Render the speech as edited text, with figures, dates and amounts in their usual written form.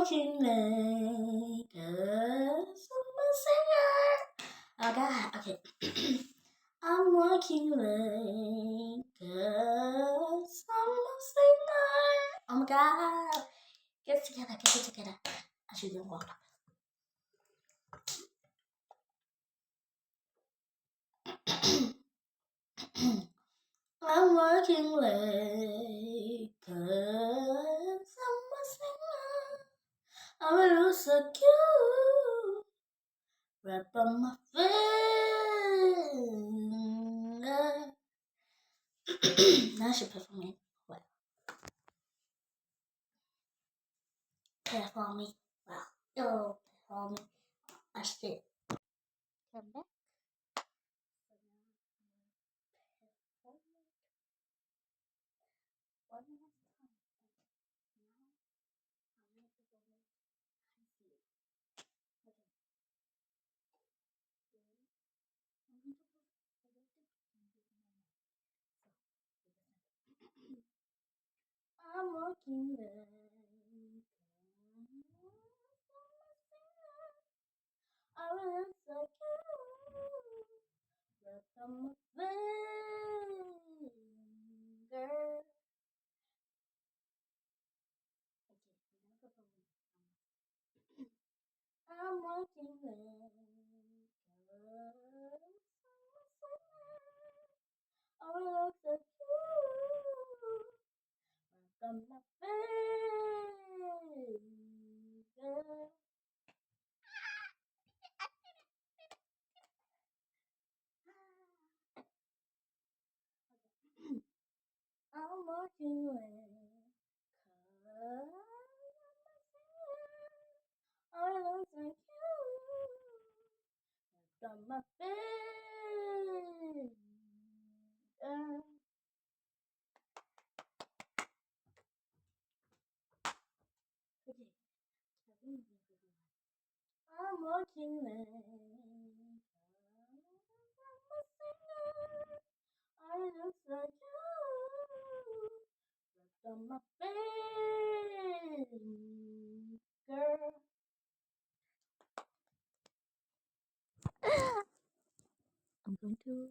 working late, 'cause I'm a singer. Oh God, okay. I'm working late, 'cause I'm a singer. Oh my God. Get it together, get it together. I should have walked up. I'm working late, 'cause I'm a singer. I'm a loser, cute. Wrap on my finger. Now I should perform it. Well, perform it. Well, oh, perform it. I should come back. So now I'm perform it one more time. And now I'm going to perform it. I see it. Okay. Then I'm going to perform it. So, I'm working late. I will like you. But I'm a finger. Okay, I'm gonna perform it. I'm working late. I will like you. But I'm a finger. I'm working late, 'cause I look like you. Got my finger. Okay, I'm working late, 'cause I look like you. Got my finger. I'm going to